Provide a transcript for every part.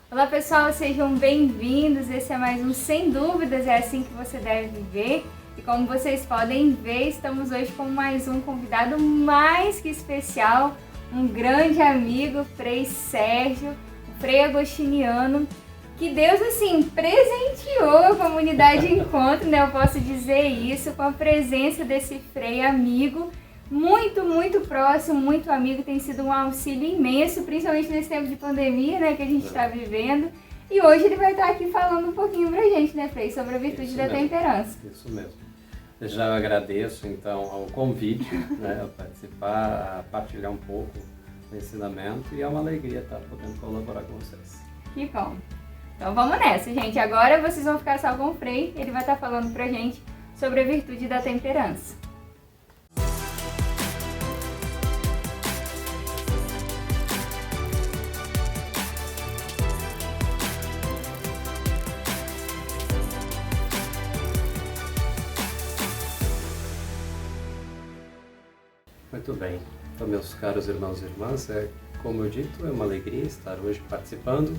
Olá pessoal, sejam bem-vindos. Esse é mais um Sem Dúvidas, é assim que você deve viver. E como vocês podem ver, estamos hoje com mais um convidado mais que especial, um grande amigo, Frei Sérgio, Frei agostiniano, que Deus assim presenteou a comunidade Encontro, né? Eu posso dizer isso, com a presença desse Frei amigo, muito próximo, muito amigo, tem sido um auxílio imenso, principalmente nesse tempo de pandemia, né, que a gente está vivendo. E hoje ele vai estar aqui falando um pouquinho pra gente, né, Frei, sobre a virtude da temperança. Isso mesmo. Eu já agradeço, então, ao convite, né, a participar, a partilhar um pouco do ensinamento, e é uma alegria estar podendo colaborar com vocês. Que bom. Então vamos nessa, gente. Agora vocês vão ficar só com o Frei, ele vai estar falando pra gente sobre a virtude da temperança. Muito bem. Então, meus caros irmãos e irmãs, como eu dito, é uma alegria estar hoje participando,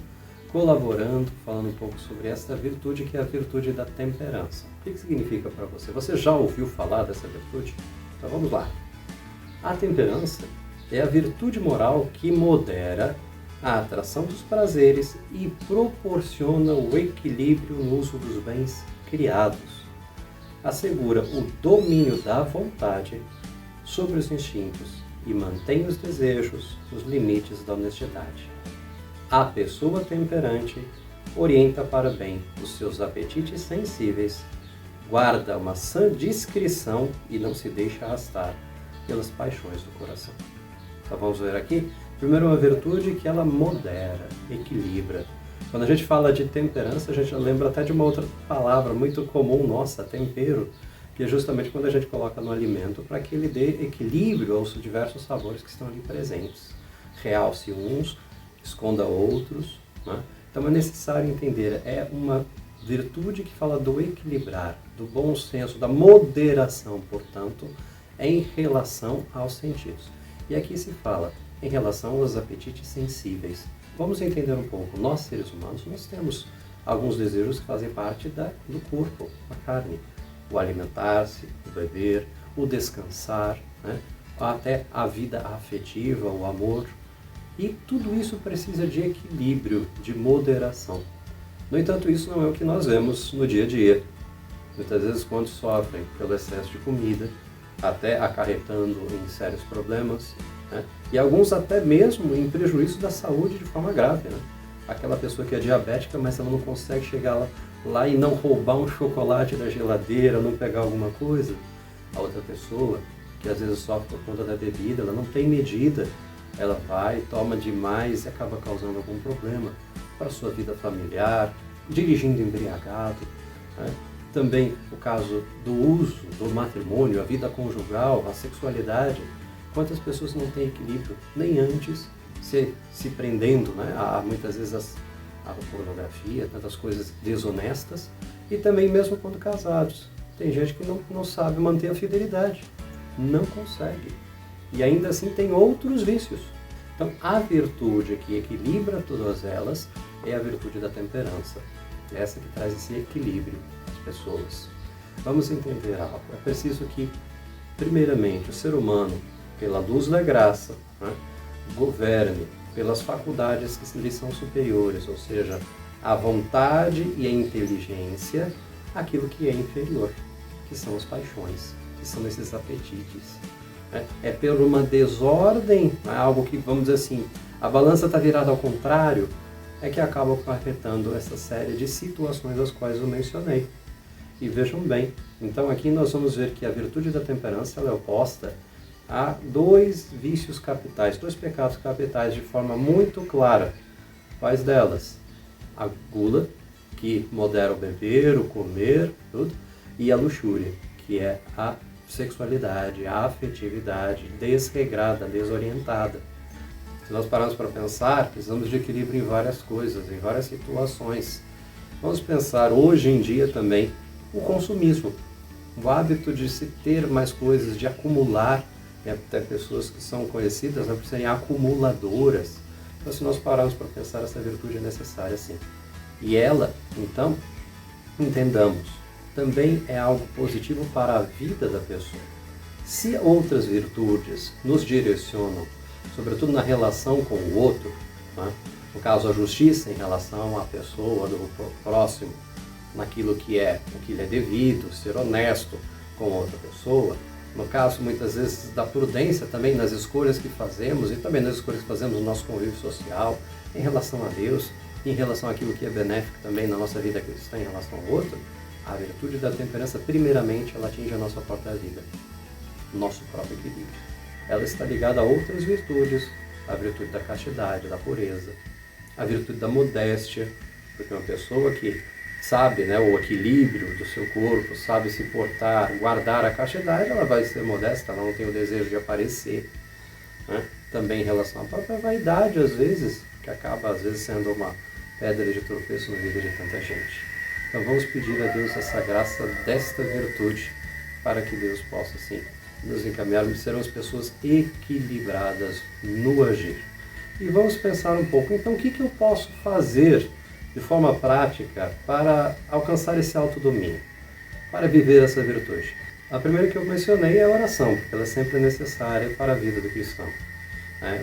colaborando, falando um pouco sobre esta virtude, que é a virtude da temperança. O que significa para você? Você já ouviu falar dessa virtude? Então vamos lá. A temperança é a virtude moral que modera a atração dos prazeres e proporciona o equilíbrio no uso dos bens criados. Assegura o domínio da vontade sobre os instintos e mantém os desejos nos limites da honestidade. A pessoa temperante orienta para bem os seus apetites sensíveis, guarda uma sã discrição e não se deixa arrastar pelas paixões do coração. Então vamos ver aqui. Primeiro, uma virtude que ela modera, equilibra. Quando a gente fala de temperança, a gente lembra até de uma outra palavra muito comum nossa, tempero, que é justamente quando a gente coloca no alimento para que ele dê equilíbrio aos diversos sabores que estão ali presentes. Realce uns, esconda outros, né? Então é necessário entender, é uma virtude que fala do equilibrar, do bom senso, da moderação, portanto, em relação aos sentidos. E aqui se fala em relação aos apetites sensíveis. Vamos entender um pouco. Nós, seres humanos, nós temos alguns desejos que fazem parte do corpo, da carne. O alimentar-se, o beber, o descansar, né? Até a vida afetiva, o amor. E tudo isso precisa de equilíbrio, de moderação. No entanto, isso não é o que nós vemos no dia a dia. Muitas vezes, quando sofrem pelo excesso de comida, até acarretando em sérios problemas, né? E alguns até mesmo em prejuízo da saúde de forma grave, né? Aquela pessoa que é diabética, mas ela não consegue chegar lá e não roubar um chocolate da geladeira, não pegar alguma coisa. A outra pessoa, que às vezes sofre por conta da bebida, ela não tem medida, ela vai, toma demais e acaba causando algum problema para a sua vida familiar, dirigindo embriagado, né? Também o caso do uso do matrimônio, a vida conjugal, a sexualidade. Quantas pessoas não têm equilíbrio nem antes, se prendendo, né, a muitas vezes a pornografia, tantas coisas desonestas, e também mesmo quando casados. Tem gente que não sabe manter a fidelidade, não consegue. E ainda assim tem outros vícios. Então a virtude que equilibra todas elas é a virtude da temperança. É essa que traz esse equilíbrio às pessoas. Vamos entender algo. É preciso que, primeiramente, o ser humano, pela luz da graça, né, governe pelas faculdades que lhe são superiores, ou seja, a vontade e a inteligência, aquilo que é inferior, que são as paixões, que são esses apetites. É por uma desordem, algo que, vamos dizer assim, a balança está virada ao contrário, é que acaba acarretando essa série de situações as quais eu mencionei. E vejam bem, então aqui nós vamos ver que a virtude da temperança ela é oposta a dois vícios capitais, dois pecados capitais de forma muito clara. Quais delas? A gula, que modera o beber, o comer, tudo, e a luxúria, que é a sexualidade, a afetividade desregrada, desorientada. Se nós pararmos para pensar, precisamos de equilíbrio em várias coisas, em várias situações. Vamos pensar hoje em dia também o consumismo, o hábito de se ter mais coisas, de acumular. Tem até pessoas que são conhecidas por serem acumuladoras. Então, se nós pararmos para pensar, essa virtude é necessária, sim. E ela, então, entendamos, também é algo positivo para a vida da pessoa. Se outras virtudes nos direcionam, sobretudo na relação com o outro, né? No caso a justiça em relação à pessoa do próximo, naquilo que lhe é devido, ser honesto com outra pessoa, no caso muitas vezes da prudência também nas escolhas que fazemos e também nas escolhas que fazemos no nosso convívio social, em relação a Deus, em relação àquilo que é benéfico também na nossa vida cristã em relação ao outro, a virtude da temperança, primeiramente, ela atinge a nossa própria vida, nosso próprio equilíbrio. Ela está ligada a outras virtudes, a virtude da castidade, da pureza, a virtude da modéstia, porque uma pessoa que sabe, né, o equilíbrio do seu corpo, sabe se portar, guardar a castidade, ela vai ser modesta, ela não tem o desejo de aparecer. Né? Também em relação à própria vaidade, às vezes, que acaba às vezes sendo uma pedra de tropeço na vida de tanta gente. Então vamos pedir a Deus essa graça desta virtude, para que Deus possa, sim, nos encaminharmos, sermos pessoas equilibradas no agir. E vamos pensar um pouco, então, o que eu posso fazer de forma prática para alcançar esse autodomínio, para viver essa virtude? A primeira que eu mencionei é a oração, porque ela é sempre necessária para a vida do cristão.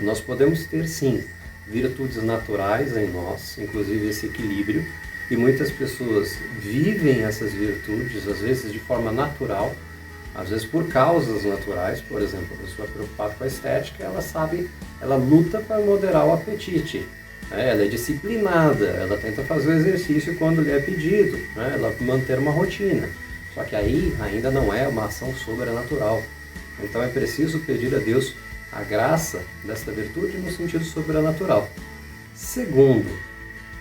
Nós podemos ter, sim, virtudes naturais em nós, inclusive esse equilíbrio, e muitas pessoas vivem essas virtudes, às vezes de forma natural, às vezes por causas naturais. Por exemplo, a pessoa preocupada com a estética, ela luta para moderar o apetite, ela é disciplinada, ela tenta fazer o exercício quando lhe é pedido, ela manter uma rotina, só que aí ainda não é uma ação sobrenatural. Então é preciso pedir a Deus a graça desta virtude no sentido sobrenatural. Segundo,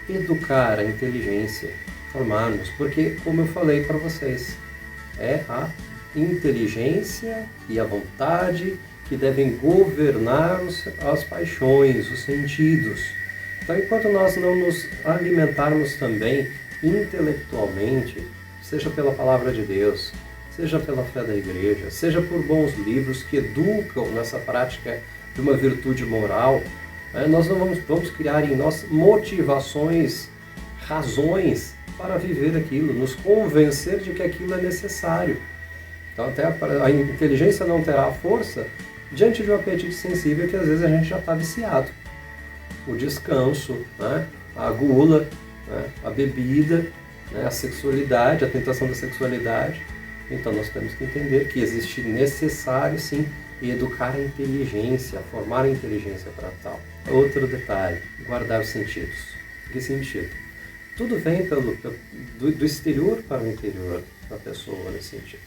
educar a inteligência, formarmos, porque, como eu falei para vocês, é a inteligência e a vontade que devem governar as paixões, os sentidos. Então, enquanto nós não nos alimentarmos também intelectualmente, seja pela palavra de Deus, seja pela fé da igreja, seja por bons livros que educam nessa prática de uma virtude moral, nós não vamos criar em nós motivações, razões para viver aquilo, nos convencer de que aquilo é necessário. Então até a inteligência não terá força diante de um apetite sensível que às vezes a gente já está viciado. O descanso, a gula, a bebida, a sexualidade, a tentação da sexualidade. Então nós temos que entender que existe necessário, sim, educar a inteligência, formar a inteligência para tal. Outro detalhe, guardar os sentidos. Que sentido? Tudo vem do exterior para o interior da pessoa nesse sentido.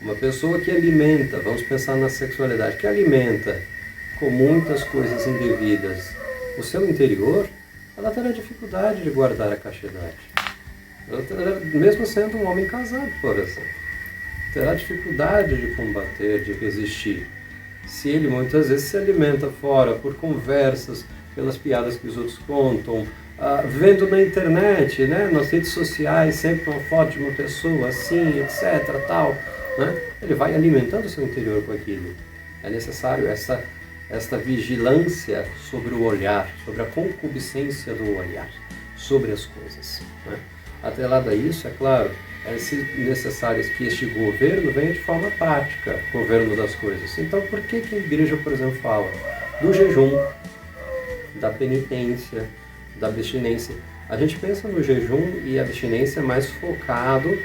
Uma pessoa que alimenta, vamos pensar na sexualidade, que alimenta com muitas coisas indevidas o seu interior, ela terá dificuldade de guardar a castidade. Ela terá, mesmo sendo um homem casado, por exemplo, terá dificuldade de combater, de resistir. Se ele muitas vezes se alimenta fora por conversas, pelas piadas que os outros contam, vendo na internet, nas redes sociais, sempre uma foto de uma pessoa assim, etc, tal, ele vai alimentando o seu interior com aquilo. É necessário esta vigilância sobre o olhar, sobre a concupiscência do olhar, sobre as coisas. Atrelado a isso, é claro, é necessário que este governo venha de forma prática, governo das coisas. Então, por que a igreja, por exemplo, fala do jejum, da penitência, da abstinência? A gente pensa no jejum e a abstinência mais focado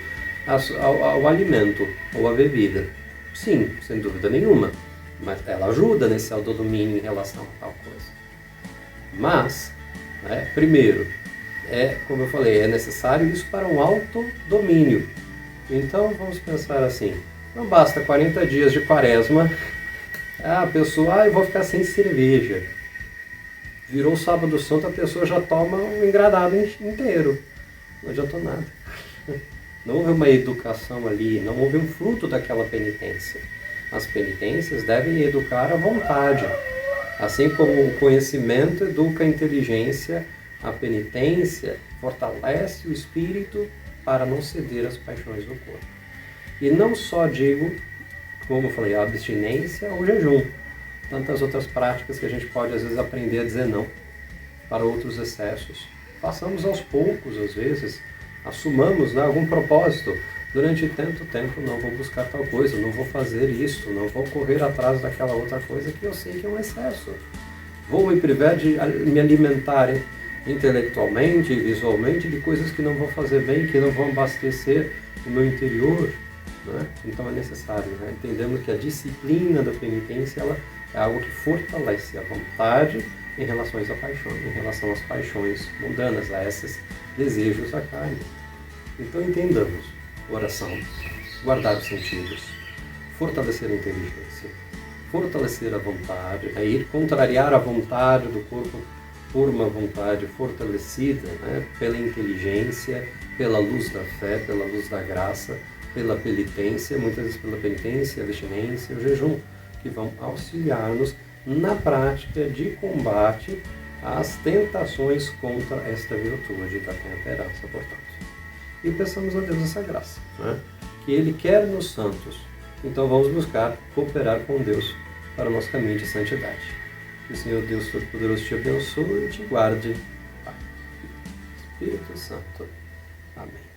ao alimento ou à bebida. Sim, sem dúvida nenhuma, mas ela ajuda nesse autodomínio em relação a tal coisa. Mas, primeiro, como eu falei, é necessário isso para um autodomínio. Então vamos pensar assim, não basta 40 dias de quaresma, a pessoa, eu vou ficar sem cerveja. Virou o sábado santo, a pessoa já toma um engradado inteiro. Não adiantou nada. Não houve uma educação ali, não houve um fruto daquela penitência. As penitências devem educar a vontade. Assim como o conhecimento educa a inteligência, a penitência fortalece o espírito para não ceder às paixões do corpo. E não só digo, como eu falei, a abstinência ou o jejum, tantas outras práticas que a gente pode às vezes aprender a dizer não para outros excessos. Façamos aos poucos, às vezes, assumamos, né, algum propósito. Durante tanto tempo não vou buscar tal coisa, não vou fazer isso, não vou correr atrás daquela outra coisa que eu sei que é um excesso. Vou me privar de me alimentar intelectualmente e visualmente de coisas que não vão fazer bem, que não vão abastecer o meu interior. Né? Então é necessário, né? Entendemos que a disciplina da penitência ela é algo que fortalece a vontade em relação às paixões mundanas, a esses desejos da carne. Então entendamos: oração, guardar os sentidos, fortalecer a inteligência, fortalecer a vontade, ir contrariar a vontade do corpo por uma vontade fortalecida, né, pela inteligência, pela luz da fé, pela luz da graça, pela penitência, muitas vezes pela penitência, a abstinência, o jejum, que vão auxiliar-nos na prática de combate às tentações contra esta virtude da temperança, portanto. E peçamos a Deus essa graça, né? Que Ele quer nos santos. Então vamos buscar cooperar com Deus para o nosso caminho de santidade. Que o Senhor Deus Todo-Poderoso te abençoe e te guarde. Pai, Espírito Santo. Amém.